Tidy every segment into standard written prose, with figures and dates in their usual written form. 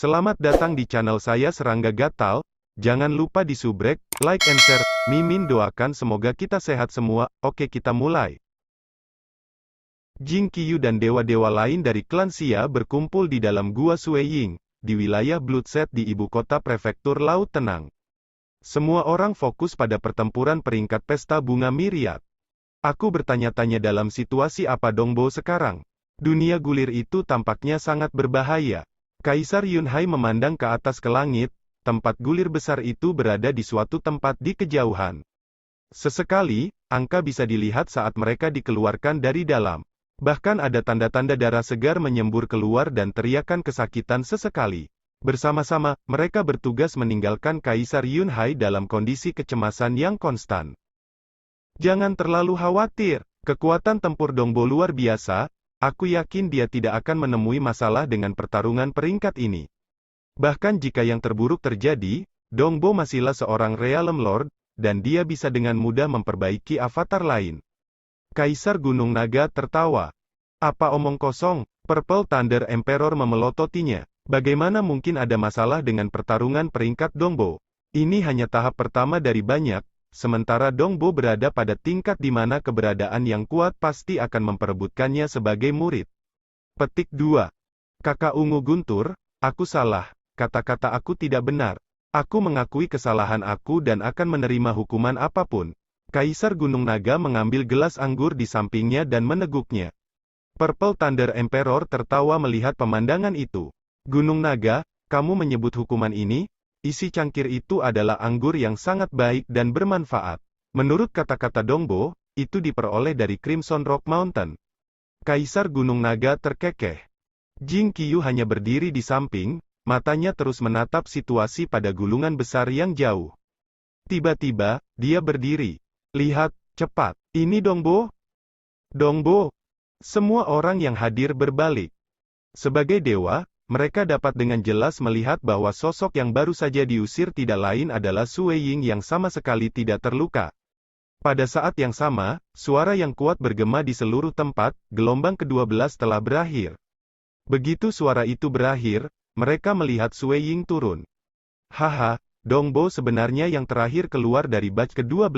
Selamat datang di channel saya Serangga Gatal. Jangan lupa di subrek, like and share. Mimin doakan semoga kita sehat semua. Oke, kita mulai. Jing Qiyu dan dewa-dewa lain dari klan Xia berkumpul di dalam Gua Suiying, di wilayah Bloodset di ibu kota prefektur Laut Tenang. Semua orang fokus pada pertempuran peringkat pesta bunga Myriad. Aku bertanya-tanya dalam situasi apa Dongbo sekarang. Dunia gulir itu tampaknya sangat berbahaya. Kaisar Yunhai memandang ke atas ke langit, tempat gulir besar itu berada di suatu tempat di kejauhan. Sesekali, angka bisa dilihat saat mereka dikeluarkan dari dalam. Bahkan ada tanda-tanda darah segar menyembur keluar dan teriakan kesakitan sesekali. Bersama-sama, mereka bertugas meninggalkan Kaisar Yunhai dalam kondisi kecemasan yang konstan. Jangan terlalu khawatir, kekuatan tempur Dongbo luar biasa. Aku yakin dia tidak akan menemui masalah dengan pertarungan peringkat ini. Bahkan jika yang terburuk terjadi, Dongbo masihlah seorang Realm Lord, dan dia bisa dengan mudah memperbaiki avatar lain. Kaisar Gunung Naga tertawa. Apa omong kosong? Purple Thunder Emperor memelototinya. Bagaimana mungkin ada masalah dengan pertarungan peringkat Dongbo? Ini hanya tahap pertama dari banyak. Sementara Dongbo berada pada tingkat di mana keberadaan yang kuat pasti akan memperebutkannya sebagai murid. Petik 2. Kakak ungu guntur, aku salah, kata-kata aku tidak benar. Aku mengakui kesalahan aku dan akan menerima hukuman apapun. Kaisar Gunung Naga mengambil gelas anggur di sampingnya dan meneguknya. Purple Thunder Emperor tertawa melihat pemandangan itu. Gunung Naga, kamu menyebut hukuman ini? Isi cangkir itu adalah anggur yang sangat baik dan bermanfaat. Menurut kata-kata Dongbo, itu diperoleh dari Crimson Rock Mountain. Kaisar Gunung Naga terkekeh. Jing Qiyu hanya berdiri di samping, matanya terus menatap situasi pada gulungan besar yang jauh. Tiba-tiba, dia berdiri. Lihat, cepat. Ini Dongbo? Dongbo. Semua orang yang hadir berbalik. Sebagai dewa, mereka dapat dengan jelas melihat bahwa sosok yang baru saja diusir tidak lain adalah Suiying yang sama sekali tidak terluka. Pada saat yang sama, suara yang kuat bergema di seluruh tempat, gelombang ke-12 telah berakhir. Begitu suara itu berakhir, mereka melihat Suiying turun. Haha, Dongbo sebenarnya yang terakhir keluar dari batch ke-12.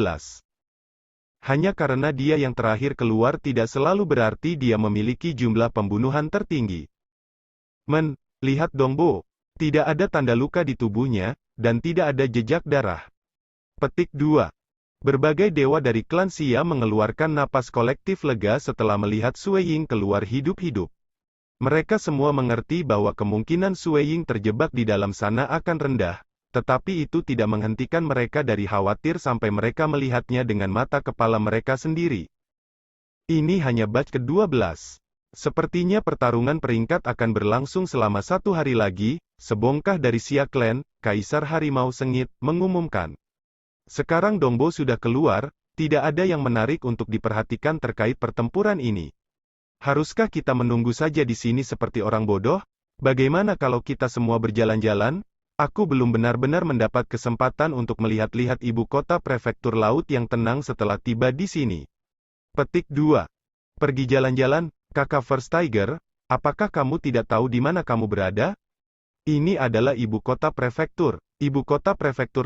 Hanya karena dia yang terakhir keluar tidak selalu berarti dia memiliki jumlah pembunuhan tertinggi. Lihat Dongbo. Tidak ada tanda luka di tubuhnya, dan tidak ada jejak darah. Petik 2. Berbagai dewa dari klan Xia mengeluarkan napas kolektif lega setelah melihat Suiying keluar hidup-hidup. Mereka semua mengerti bahwa kemungkinan Suiying terjebak di dalam sana akan rendah, tetapi itu tidak menghentikan mereka dari khawatir sampai mereka melihatnya dengan mata kepala mereka sendiri. Ini hanya batch ke-12. Sepertinya pertarungan peringkat akan berlangsung selama 1 hari lagi, sebongkah dari Xia Clan, Kaisar Harimau Sengit, mengumumkan. Sekarang Dongbo sudah keluar, tidak ada yang menarik untuk diperhatikan terkait pertempuran ini. Haruskah kita menunggu saja di sini seperti orang bodoh? Bagaimana kalau kita semua berjalan-jalan? Aku belum benar-benar mendapat kesempatan untuk melihat-lihat ibu kota prefektur laut yang tenang setelah tiba di sini. Petik 2. Pergi jalan-jalan? Kakak First Tiger, apakah kamu tidak tahu di mana kamu berada? Ini adalah ibu kota prefektur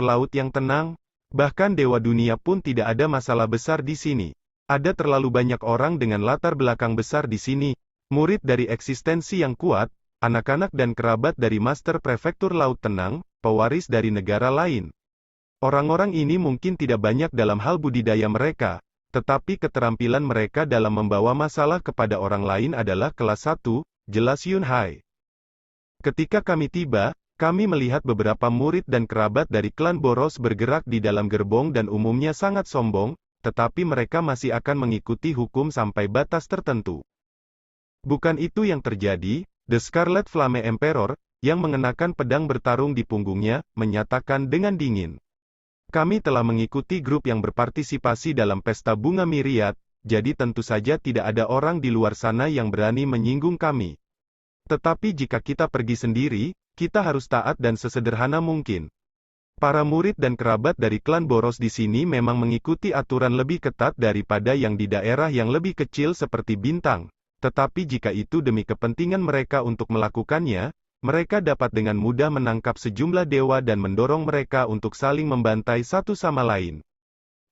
laut yang tenang. Bahkan dewa dunia pun tidak ada masalah besar di sini. Ada terlalu banyak orang dengan latar belakang besar di sini, murid dari eksistensi yang kuat, anak-anak dan kerabat dari master prefektur laut tenang, pewaris dari negara lain. Orang-orang ini mungkin tidak banyak dalam hal budidaya mereka, tetapi keterampilan mereka dalam membawa masalah kepada orang lain adalah kelas 1, jelas Yunhai. Ketika kami tiba, kami melihat beberapa murid dan kerabat dari klan Boros bergerak di dalam gerbong dan umumnya sangat sombong, tetapi mereka masih akan mengikuti hukum sampai batas tertentu. Bukan itu yang terjadi, The Scarlet Flame Emperor, yang mengenakan pedang bertarung di punggungnya, menyatakan dengan dingin. Kami telah mengikuti grup yang berpartisipasi dalam pesta bunga Myriad, jadi tentu saja tidak ada orang di luar sana yang berani menyinggung kami. Tetapi jika kita pergi sendiri, kita harus taat dan sesederhana mungkin. Para murid dan kerabat dari klan Boros di sini memang mengikuti aturan lebih ketat daripada yang di daerah yang lebih kecil seperti Bintang. Tetapi jika itu demi kepentingan mereka untuk melakukannya, mereka dapat dengan mudah menangkap sejumlah dewa dan mendorong mereka untuk saling membantai satu sama lain.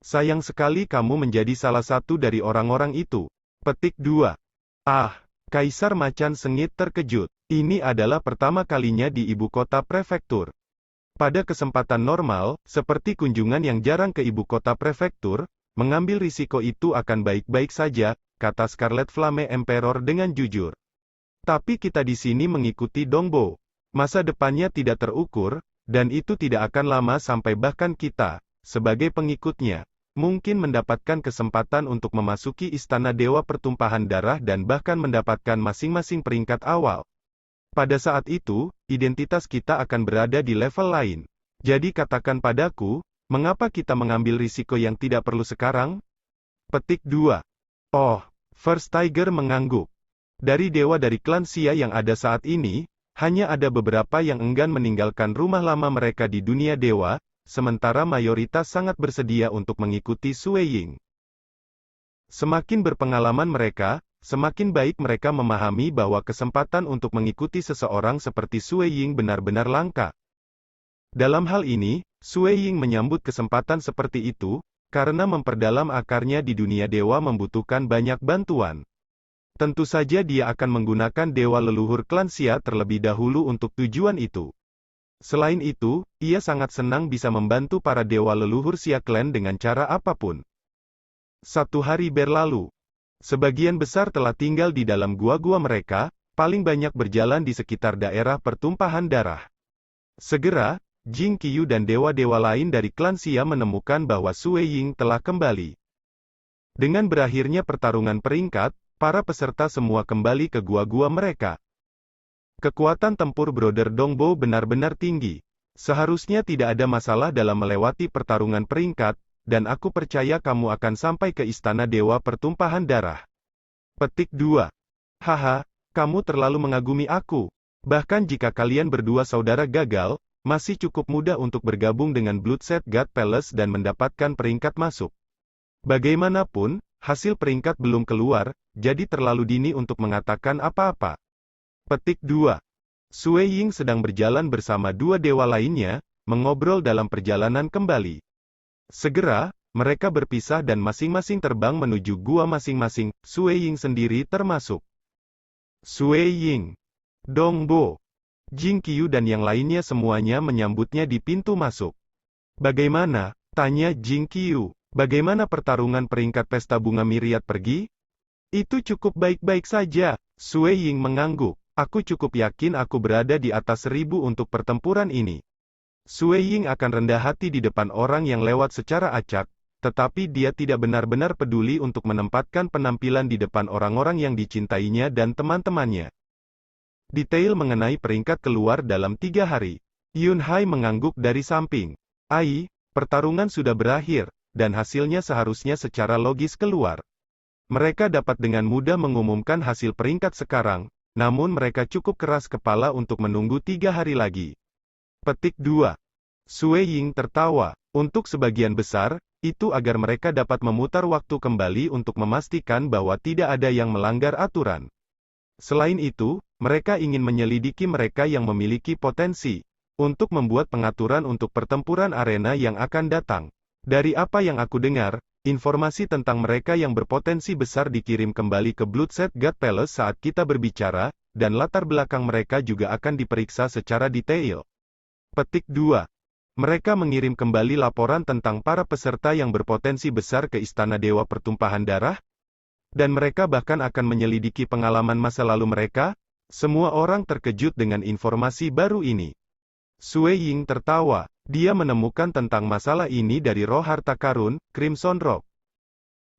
Sayang sekali kamu menjadi salah satu dari orang-orang itu. Petik 2. Ah, Kaisar Macan Sengit terkejut. Ini adalah pertama kalinya di ibu kota prefektur. Pada kesempatan normal, seperti kunjungan yang jarang ke ibu kota prefektur, mengambil risiko itu akan baik-baik saja, kata Scarlet Flame Emperor dengan jujur. Tapi kita di sini mengikuti Dongbo. Masa depannya tidak terukur, dan itu tidak akan lama sampai bahkan kita, sebagai pengikutnya, mungkin mendapatkan kesempatan untuk memasuki Istana Dewa Pertumpahan Darah dan bahkan mendapatkan masing-masing peringkat awal. Pada saat itu, identitas kita akan berada di level lain. Jadi katakan padaku, mengapa kita mengambil risiko yang tidak perlu sekarang? Petik 2. Oh, First Tiger mengangguk. Dari dewa dari klan Xia yang ada saat ini, hanya ada beberapa yang enggan meninggalkan rumah lama mereka di dunia dewa, sementara mayoritas sangat bersedia untuk mengikuti Sui Ying. Semakin berpengalaman mereka, semakin baik mereka memahami bahwa kesempatan untuk mengikuti seseorang seperti Sui Ying benar-benar langka. Dalam hal ini, Sui Ying menyambut kesempatan seperti itu, karena memperdalam akarnya di dunia dewa membutuhkan banyak bantuan. Tentu saja dia akan menggunakan dewa leluhur klan Xia terlebih dahulu untuk tujuan itu. Selain itu, ia sangat senang bisa membantu para dewa leluhur Xia Clan dengan cara apapun. 1 hari berlalu. Sebagian besar telah tinggal di dalam gua-gua mereka, paling banyak berjalan di sekitar daerah pertumpahan darah. Segera, Jing Qiyu dan dewa-dewa lain dari klan Xia menemukan bahwa Sui Ying telah kembali. Dengan berakhirnya pertarungan peringkat, para peserta semua kembali ke gua-gua mereka. Kekuatan tempur Brother Dongbo benar-benar tinggi. Seharusnya tidak ada masalah dalam melewati pertarungan peringkat, dan aku percaya kamu akan sampai ke Istana Dewa Pertumpahan Darah. Petik 2. Haha, kamu terlalu mengagumi aku. Bahkan jika kalian berdua saudara gagal, masih cukup mudah untuk bergabung dengan Bloodset God Palace dan mendapatkan peringkat masuk. Bagaimanapun, hasil peringkat belum keluar, jadi terlalu dini untuk mengatakan apa-apa. Petik 2. Sui Ying sedang berjalan bersama dua dewa lainnya, mengobrol dalam perjalanan kembali. Segera, mereka berpisah dan masing-masing terbang menuju gua masing-masing, Sui Ying sendiri termasuk. Sui Ying, Dongbo, Jing Qiyu dan yang lainnya semuanya menyambutnya di pintu masuk. Bagaimana? Tanya Jing Qiyu. Bagaimana pertarungan peringkat pesta bunga Miriat pergi? Itu cukup baik-baik saja, Sui Ying mengangguk. Aku cukup yakin aku berada di atas 1000 untuk pertempuran ini. Sui Ying akan rendah hati di depan orang yang lewat secara acak, tetapi dia tidak benar-benar peduli untuk menempatkan penampilan di depan orang-orang yang dicintainya dan teman-temannya. Detail mengenai peringkat keluar dalam 3 hari. Yun Hai mengangguk dari samping. Ai, pertarungan sudah berakhir, dan hasilnya seharusnya secara logis keluar. Mereka dapat dengan mudah mengumumkan hasil peringkat sekarang, namun mereka cukup keras kepala untuk menunggu 3 hari lagi. Petik 2. Sui Ying tertawa. Untuk sebagian besar, itu agar mereka dapat memutar waktu kembali untuk memastikan bahwa tidak ada yang melanggar aturan. Selain itu, mereka ingin menyelidiki mereka yang memiliki potensi, untuk membuat pengaturan untuk pertempuran arena yang akan datang. Dari apa yang aku dengar, informasi tentang mereka yang berpotensi besar dikirim kembali ke Bloodset God Palace saat kita berbicara, dan latar belakang mereka juga akan diperiksa secara detail. Petik 2. Mereka mengirim kembali laporan tentang para peserta yang berpotensi besar ke Istana Dewa Pertumpahan Darah, dan mereka bahkan akan menyelidiki pengalaman masa lalu mereka. Semua orang terkejut dengan informasi baru ini. Sui Ying tertawa. Dia menemukan tentang masalah ini dari roh harta karun, Crimson Rock.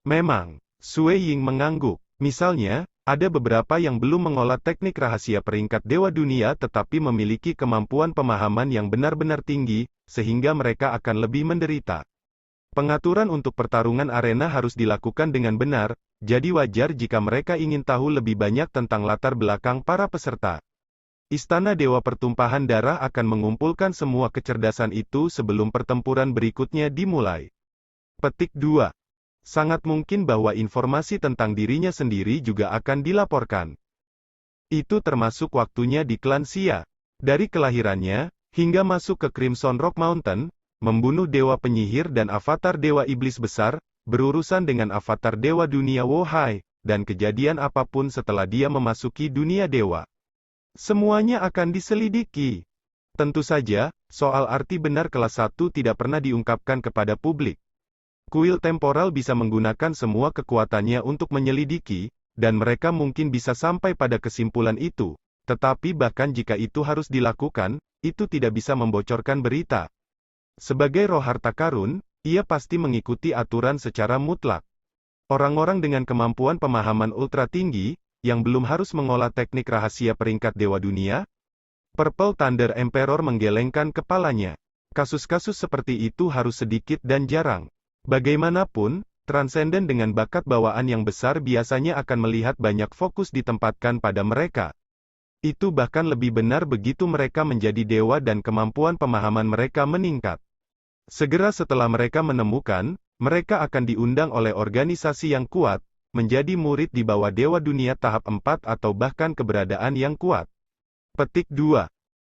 Memang, Sui Ying mengangguk. Misalnya, ada beberapa yang belum mengolah teknik rahasia peringkat Dewa Dunia tetapi memiliki kemampuan pemahaman yang benar-benar tinggi, sehingga mereka akan lebih menderita. Pengaturan untuk pertarungan arena harus dilakukan dengan benar, jadi wajar jika mereka ingin tahu lebih banyak tentang latar belakang para peserta. Istana Dewa Pertumpahan Darah akan mengumpulkan semua kecerdasan itu sebelum pertempuran berikutnya dimulai. Petik 2. Sangat mungkin bahwa informasi tentang dirinya sendiri juga akan dilaporkan. Itu termasuk waktunya di klan Xia. Dari kelahirannya, hingga masuk ke Crimson Rock Mountain, membunuh dewa penyihir dan avatar dewa iblis besar, berurusan dengan avatar dewa dunia Wohai, dan kejadian apapun setelah dia memasuki dunia dewa. Semuanya akan diselidiki. Tentu saja, soal arti benar kelas 1 tidak pernah diungkapkan kepada publik. Kuil temporal bisa menggunakan semua kekuatannya untuk menyelidiki, dan mereka mungkin bisa sampai pada kesimpulan itu. Tetapi bahkan jika itu harus dilakukan, itu tidak bisa membocorkan berita. Sebagai roh harta karun, ia pasti mengikuti aturan secara mutlak. Orang-orang dengan kemampuan pemahaman ultra tinggi, yang belum harus mengolah teknik rahasia peringkat dewa dunia. Purple Thunder Emperor menggelengkan kepalanya. Kasus-kasus seperti itu harus sedikit dan jarang. Bagaimanapun, transenden dengan bakat bawaan yang besar biasanya akan melihat banyak fokus ditempatkan pada mereka. Itu bahkan lebih benar begitu mereka menjadi dewa dan kemampuan pemahaman mereka meningkat. Segera setelah mereka menemukan, mereka akan diundang oleh organisasi yang kuat, menjadi murid di bawah Dewa Dunia tahap 4 atau bahkan keberadaan yang kuat. Petik 2.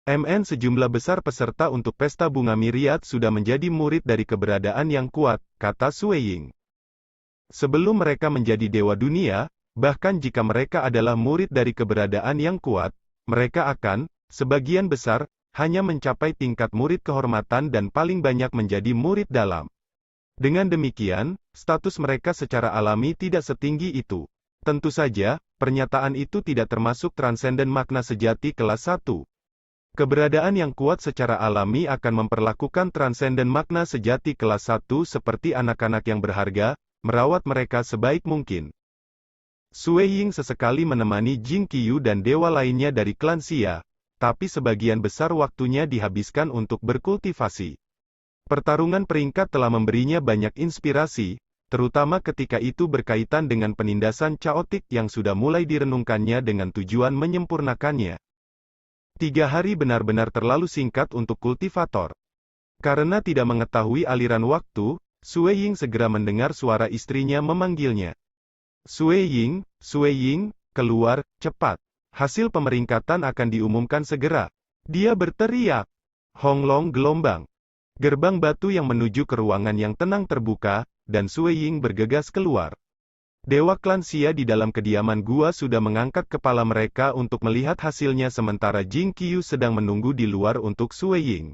MN sejumlah besar peserta untuk pesta bunga Myriad sudah menjadi murid dari keberadaan yang kuat, kata Sueying. Sebelum mereka menjadi Dewa Dunia, bahkan jika mereka adalah murid dari keberadaan yang kuat, mereka akan, sebagian besar, hanya mencapai tingkat murid kehormatan dan paling banyak menjadi murid dalam. Dengan demikian, status mereka secara alami tidak setinggi itu. Tentu saja, pernyataan itu tidak termasuk transenden makna sejati kelas 1. Keberadaan yang kuat secara alami akan memperlakukan transenden makna sejati kelas 1 seperti anak-anak yang berharga, merawat mereka sebaik mungkin. Sueying sesekali menemani Jing Qiyu dan dewa lainnya dari klan Xia, tapi sebagian besar waktunya dihabiskan untuk berkultivasi. Pertarungan peringkat telah memberinya banyak inspirasi, terutama ketika itu berkaitan dengan penindasan chaotik yang sudah mulai direnungkannya dengan tujuan menyempurnakannya. 3 hari benar-benar terlalu singkat untuk kultivator. Karena tidak mengetahui aliran waktu, Sueying segera mendengar suara istrinya memanggilnya. Sueying, Sueying, keluar, cepat. Hasil pemeringkatan akan diumumkan segera. Dia berteriak. Honglong gelombang. Gerbang batu yang menuju ke ruangan yang tenang terbuka, dan Sueying bergegas keluar. Dewa klan Xia di dalam kediaman gua sudah mengangkat kepala mereka untuk melihat hasilnya sementara Jing Qiyu sedang menunggu di luar untuk Sueying.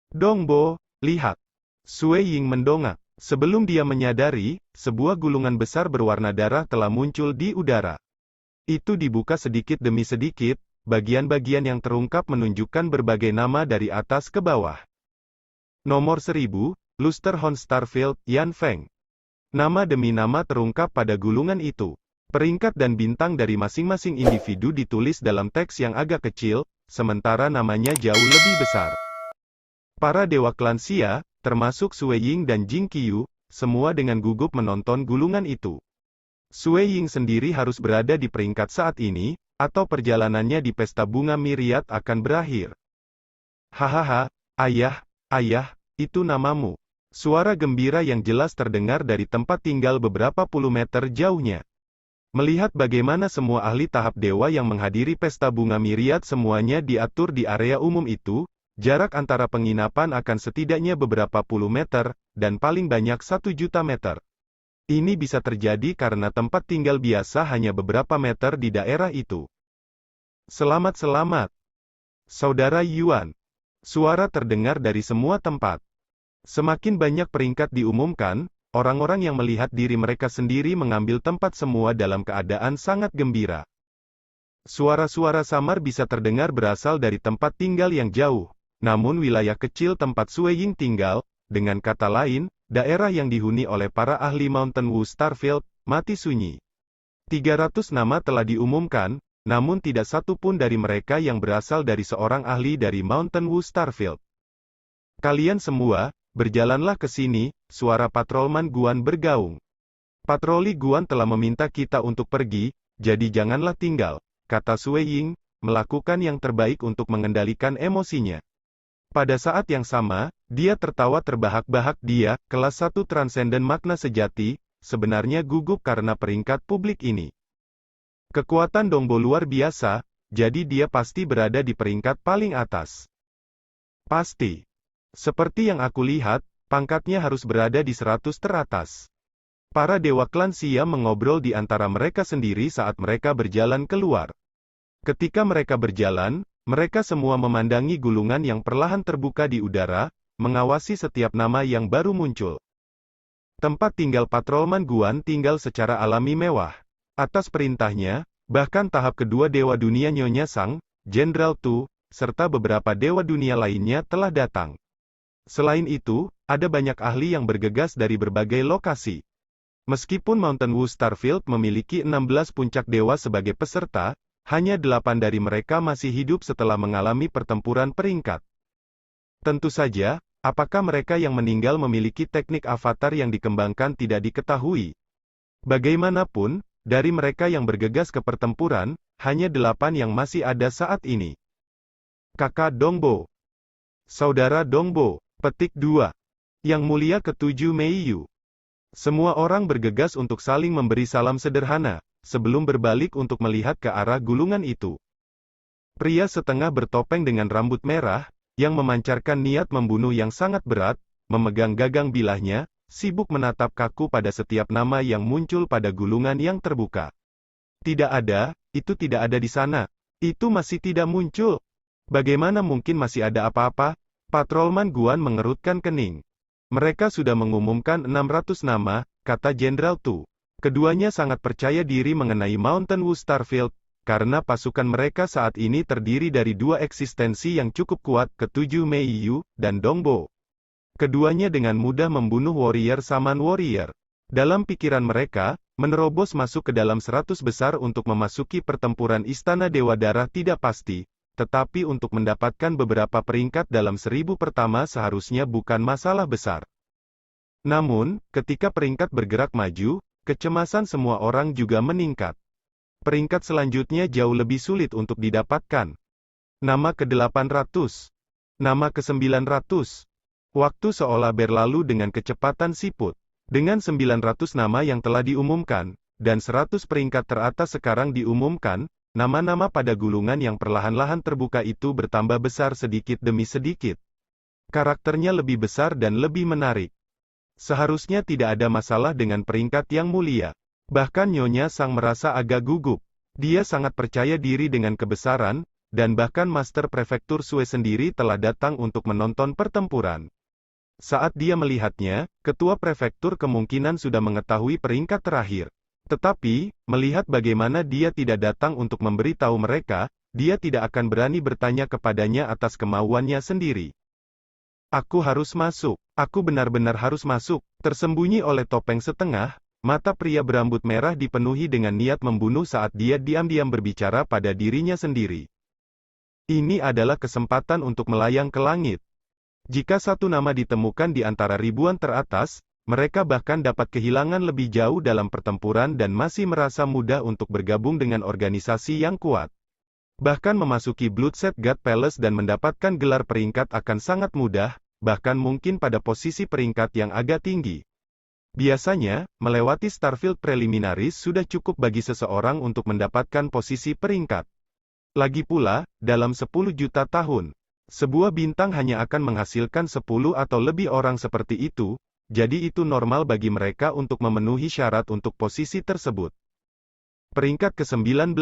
Dongbo, lihat. Sueying mendongak. Sebelum dia menyadari, sebuah gulungan besar berwarna darah telah muncul di udara. Itu dibuka sedikit demi sedikit, bagian-bagian yang terungkap menunjukkan berbagai nama dari atas ke bawah. Nomor 1000, Lusterhorn Starfield, Yan Feng. Nama demi nama terungkap pada gulungan itu. Peringkat dan bintang dari masing-masing individu ditulis dalam teks yang agak kecil, sementara namanya jauh lebih besar. Para dewa klan Xia, termasuk Sueying dan Jing Qiyu, semua dengan gugup menonton gulungan itu. Sueying sendiri harus berada di peringkat saat ini, atau perjalanannya di pesta bunga Myriad akan berakhir. Hahaha, ayah, itu namamu. Suara gembira yang jelas terdengar dari tempat tinggal beberapa puluh meter jauhnya. Melihat bagaimana semua ahli tahap dewa yang menghadiri pesta bunga Myriad semuanya diatur di area umum itu, jarak antara penginapan akan setidaknya beberapa puluh meter, dan paling banyak 1 juta meter. Ini bisa terjadi karena tempat tinggal biasa hanya beberapa meter di daerah itu. Selamat. Saudara Yuan. Suara terdengar dari semua tempat. Semakin banyak peringkat diumumkan, orang-orang yang melihat diri mereka sendiri mengambil tempat semua dalam keadaan sangat gembira. Suara-suara samar bisa terdengar berasal dari tempat tinggal yang jauh, namun wilayah kecil tempat Sueying tinggal, dengan kata lain, daerah yang dihuni oleh para ahli Mountain Wu Starfield, mati sunyi. 300 nama telah diumumkan, namun tidak satu pun dari mereka yang berasal dari seorang ahli dari Mountain Wu Starfield. Kalian semua, berjalanlah ke sini, suara patrolman Guan bergaung. Patroli Guan telah meminta kita untuk pergi, jadi janganlah tinggal, kata Sueying, melakukan yang terbaik untuk mengendalikan emosinya. Pada saat yang sama, dia tertawa terbahak-bahak. Dia, kelas 1 transenden makna sejati, sebenarnya gugup karena peringkat publik ini. Kekuatan Dongbo luar biasa, jadi dia pasti berada di peringkat paling atas. Pasti. Seperti yang aku lihat, pangkatnya harus berada di 100 teratas. Para dewa klan Xia mengobrol di antara mereka sendiri saat mereka berjalan keluar. Ketika mereka berjalan, mereka semua memandangi gulungan yang perlahan terbuka di udara, mengawasi setiap nama yang baru muncul. Tempat tinggal Patrolman Guan tinggal secara alami mewah. Atas perintahnya, bahkan tahap kedua Dewa Dunia Nyonya Sang, Jenderal Tu, serta beberapa Dewa Dunia lainnya telah datang. Selain itu, ada banyak ahli yang bergegas dari berbagai lokasi. Meskipun Mountain Wu Starfield memiliki 16 puncak dewa sebagai peserta, hanya 8 dari mereka masih hidup setelah mengalami pertempuran peringkat. Tentu saja, apakah mereka yang meninggal memiliki teknik avatar yang dikembangkan tidak diketahui. Bagaimanapun, dari mereka yang bergegas ke pertempuran, hanya 8 yang masih ada saat ini. Kakak Dongbo. Saudara Dongbo, petik 2. Yang Mulia ke-7 Meiyu. Semua orang bergegas untuk saling memberi salam sederhana, sebelum berbalik untuk melihat ke arah gulungan itu. Pria setengah bertopeng dengan rambut merah, yang memancarkan niat membunuh yang sangat berat, memegang gagang bilahnya, sibuk menatap kaku pada setiap nama yang muncul pada gulungan yang terbuka. Tidak ada, itu tidak ada di sana. Itu masih tidak muncul. Bagaimana mungkin masih ada apa-apa? Patrolman Guan mengerutkan kening. Mereka sudah mengumumkan 600 nama, kata Jenderal Tu. Keduanya sangat percaya diri mengenai Mountain Wu Starfield, karena pasukan mereka saat ini terdiri dari 2 eksistensi yang cukup kuat, ke-7 Meiyu, dan Dongbo. Keduanya dengan mudah membunuh warrior Saman Warrior. Dalam pikiran mereka, menerobos masuk ke dalam 100 besar untuk memasuki pertempuran Istana Dewa Darah tidak pasti. Tetapi untuk mendapatkan beberapa peringkat dalam 1000 pertama seharusnya bukan masalah besar. Namun, ketika peringkat bergerak maju, kecemasan semua orang juga meningkat. Peringkat selanjutnya jauh lebih sulit untuk didapatkan. Nama ke-800. Nama ke-900. Waktu seolah berlalu dengan kecepatan siput. Dengan 900 nama yang telah diumumkan, dan 100 peringkat teratas sekarang diumumkan, nama-nama pada gulungan yang perlahan-lahan terbuka itu bertambah besar sedikit demi sedikit. Karakternya lebih besar dan lebih menarik. Seharusnya tidak ada masalah dengan peringkat yang mulia. Bahkan Nyonya Sang merasa agak gugup. Dia sangat percaya diri dengan kebesaran, dan bahkan Master Prefektur Sue sendiri telah datang untuk menonton pertempuran. Saat dia melihatnya, Ketua Prefektur kemungkinan sudah mengetahui peringkat terakhir. Tetapi, melihat bagaimana dia tidak datang untuk memberitahu mereka, dia tidak akan berani bertanya kepadanya atas kemauannya sendiri. Aku harus masuk. Aku benar-benar harus masuk. Tersembunyi oleh topeng setengah, mata pria berambut merah dipenuhi dengan niat membunuh saat dia diam-diam berbicara pada dirinya sendiri. Ini adalah kesempatan untuk melayang ke langit. Jika satu nama ditemukan di antara ribuan teratas, mereka bahkan dapat kehilangan lebih jauh dalam pertempuran dan masih merasa mudah untuk bergabung dengan organisasi yang kuat. Bahkan memasuki Bloodset God Palace dan mendapatkan gelar peringkat akan sangat mudah, bahkan mungkin pada posisi peringkat yang agak tinggi. Biasanya, melewati Starfield Preliminaries sudah cukup bagi seseorang untuk mendapatkan posisi peringkat. Lagi pula, dalam 10 juta tahun, sebuah bintang hanya akan menghasilkan 10 atau lebih orang seperti itu, jadi itu normal bagi mereka untuk memenuhi syarat untuk posisi tersebut. Peringkat ke-19.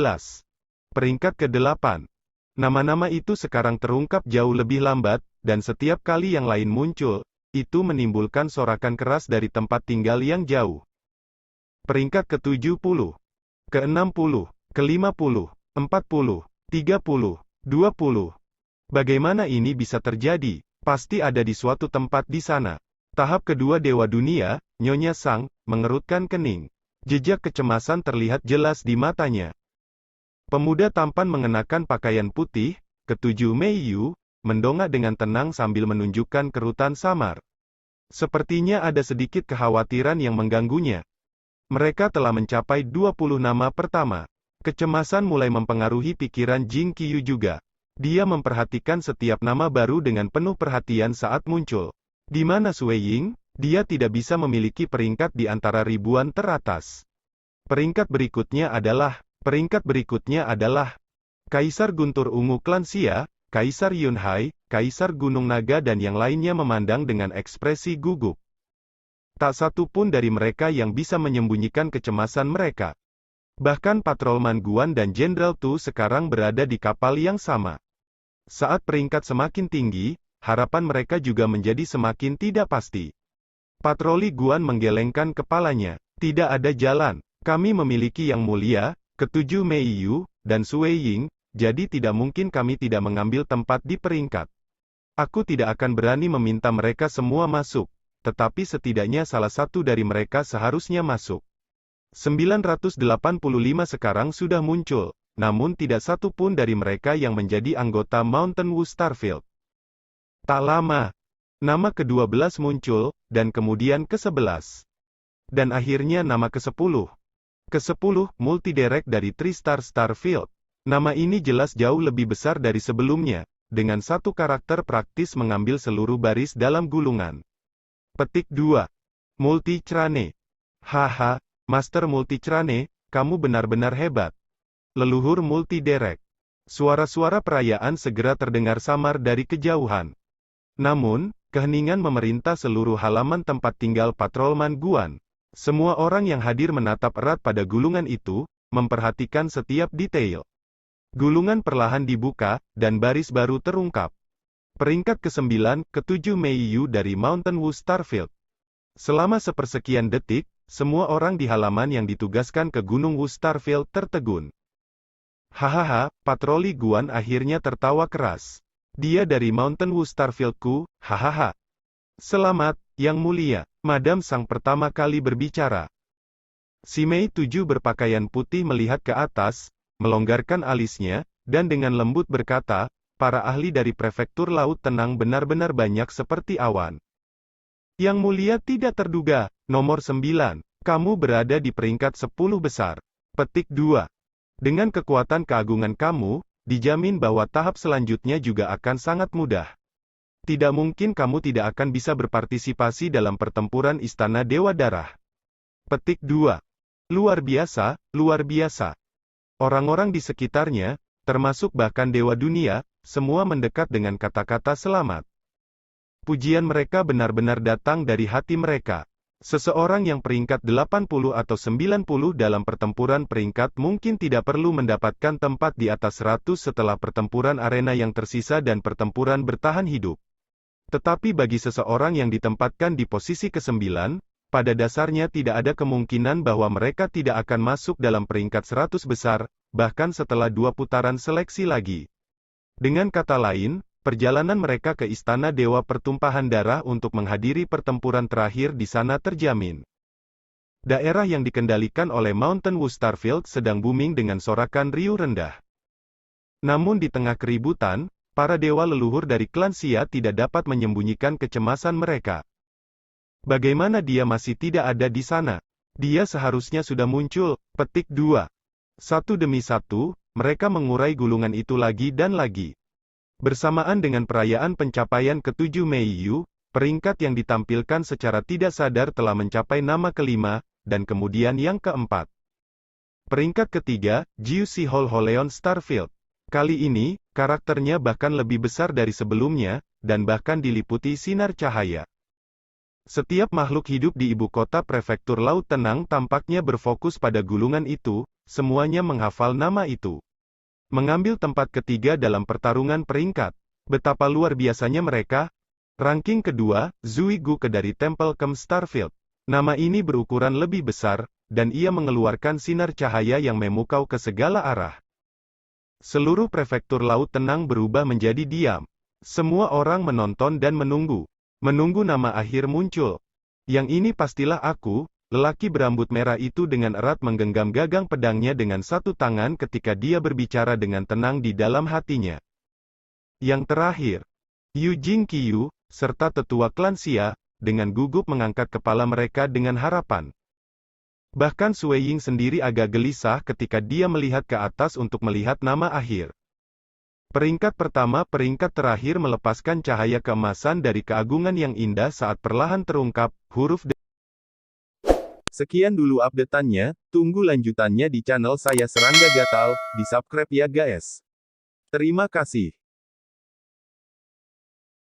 Peringkat ke-8. Nama-nama itu sekarang terungkap jauh lebih lambat, dan setiap kali yang lain muncul, itu menimbulkan sorakan keras dari tempat tinggal yang jauh. Peringkat ke-70. Ke-60. Ke-50. 40. 30. 20. Bagaimana ini bisa terjadi? Pasti ada di suatu tempat di sana. Tahap kedua Dewa Dunia, Nyonya Sang, mengerutkan kening. Jejak kecemasan terlihat jelas di matanya. Pemuda tampan mengenakan pakaian putih, ke-7 Meiyu, mendongak dengan tenang sambil menunjukkan kerutan samar. Sepertinya ada sedikit kekhawatiran yang mengganggunya. Mereka telah mencapai 20 nama pertama. Kecemasan mulai mempengaruhi pikiran Jing Qiyu juga. Dia memperhatikan setiap nama baru dengan penuh perhatian saat muncul. Di mana Sue Ying? Dia tidak bisa memiliki peringkat di antara ribuan teratas. Peringkat berikutnya adalah Kaisar Guntur Ungu klan Xia, Kaisar Yunhai, Kaisar Gunung Naga dan yang lainnya memandang dengan ekspresi gugup. Tak satu pun dari mereka yang bisa menyembunyikan kecemasan mereka. Bahkan Patrolman Guan dan Jenderal Tu sekarang berada di kapal yang sama. Saat peringkat semakin tinggi, harapan mereka juga menjadi semakin tidak pasti. Patroli Guan menggelengkan kepalanya. Tidak ada jalan. Kami memiliki Yang Mulia, Ketujuh Mei Yu, dan Sui Ying, jadi tidak mungkin kami tidak mengambil tempat di peringkat. Aku tidak akan berani meminta mereka semua masuk, tetapi setidaknya salah satu dari mereka seharusnya masuk. 985 sekarang sudah muncul. Namun tidak satu pun dari mereka yang menjadi anggota Mountain Wu Starfield. Tak lama, nama ke-12 muncul, dan kemudian ke-11. Dan akhirnya nama ke-10. Ke-10, Multidirect dari Tristar Starfield. Nama ini jelas jauh lebih besar dari sebelumnya, dengan satu karakter praktis mengambil seluruh baris dalam gulungan. Petik 2. Multicrane. Haha, Master Multicrane, kamu benar-benar hebat. Leluhur Multidirect. Suara-suara perayaan segera terdengar samar dari kejauhan. Namun, keheningan memerintah seluruh halaman tempat tinggal Patrolman Guan. Semua orang yang hadir menatap erat pada gulungan itu, memperhatikan setiap detail. Gulungan perlahan dibuka, dan baris baru terungkap. Peringkat ke-9, ke-7 Mei Yu dari Mountain Wu Starfield. Selama sepersekian detik, semua orang di halaman yang ditugaskan ke Gunung Wu Starfield tertegun. Hahaha, Patroli Guan akhirnya tertawa keras. Dia dari Mountain Wu Starfieldku, hahaha. Selamat, Yang Mulia. Madam sang pertama kali berbicara. Si Mei 7 berpakaian putih melihat ke atas, melonggarkan alisnya, dan dengan lembut berkata, para ahli dari Prefektur Laut Tenang benar-benar banyak seperti awan. Yang Mulia tidak terduga, nomor 9, kamu berada di peringkat 10 besar. Petik 2. Dengan kekuatan keagungan kamu, dijamin bahwa tahap selanjutnya juga akan sangat mudah. Tidak mungkin kamu tidak akan bisa berpartisipasi dalam pertempuran Istana Dewa Darah. Petik 2. Luar biasa, luar biasa. Orang-orang di sekitarnya, termasuk bahkan Dewa Dunia, semua mendekat dengan kata-kata selamat. Pujian mereka benar-benar datang dari hati mereka. Seseorang yang peringkat 80 atau 90 dalam pertempuran peringkat mungkin tidak perlu mendapatkan tempat di atas 100 setelah pertempuran arena yang tersisa dan pertempuran bertahan hidup. Tetapi bagi seseorang yang ditempatkan di posisi ke-9, pada dasarnya tidak ada kemungkinan bahwa mereka tidak akan masuk dalam peringkat 100 besar, bahkan setelah 2 putaran seleksi lagi. Dengan kata lain, perjalanan mereka ke Istana Dewa Pertumpahan Darah untuk menghadiri pertempuran terakhir di sana terjamin. Daerah yang dikendalikan oleh Mountain Wu Starfield sedang booming dengan sorakan riuh rendah. Namun di tengah keributan, para dewa leluhur dari klan Xia tidak dapat menyembunyikan kecemasan mereka. Bagaimana dia masih tidak ada di sana? Dia seharusnya sudah muncul. Petik 2. Satu demi satu, mereka mengurai gulungan itu lagi dan lagi. Bersamaan dengan perayaan pencapaian ke-7 Mei Yu, peringkat yang ditampilkan secara tidak sadar telah mencapai nama ke-5, dan kemudian yang ke-4. Peringkat ketiga, Jiu Si Hol Holeon Starfield. Kali ini, karakternya bahkan lebih besar dari sebelumnya, dan bahkan diliputi sinar cahaya. Setiap makhluk hidup di ibu kota Prefektur Laut Tenang tampaknya berfokus pada gulungan itu, semuanya menghafal nama itu. Mengambil tempat ketiga dalam pertarungan peringkat. Betapa luar biasanya mereka. Ranking kedua, Zui Guke dari Temple Kem Starfield. Nama ini berukuran lebih besar, dan ia mengeluarkan sinar cahaya yang memukau ke segala arah. Seluruh Prefektur Laut Tenang berubah menjadi diam. Semua orang menonton dan menunggu. Menunggu nama akhir muncul. Yang ini pastilah aku. Lelaki berambut merah itu dengan erat menggenggam gagang pedangnya dengan satu tangan ketika dia berbicara dengan tenang di dalam hatinya. Yang terakhir, Yu Jingqiu, serta tetua klan Xia, dengan gugup mengangkat kepala mereka dengan harapan. Bahkan Sui Ying sendiri agak gelisah ketika dia melihat ke atas untuk melihat nama akhir. Peringkat pertama, peringkat terakhir melepaskan cahaya keemasan dari keagungan yang indah saat perlahan terungkap, huruf D. Sekian dulu update-annya, tunggu lanjutannya di channel saya Serangga Gatal, di subscribe ya guys. Terima kasih.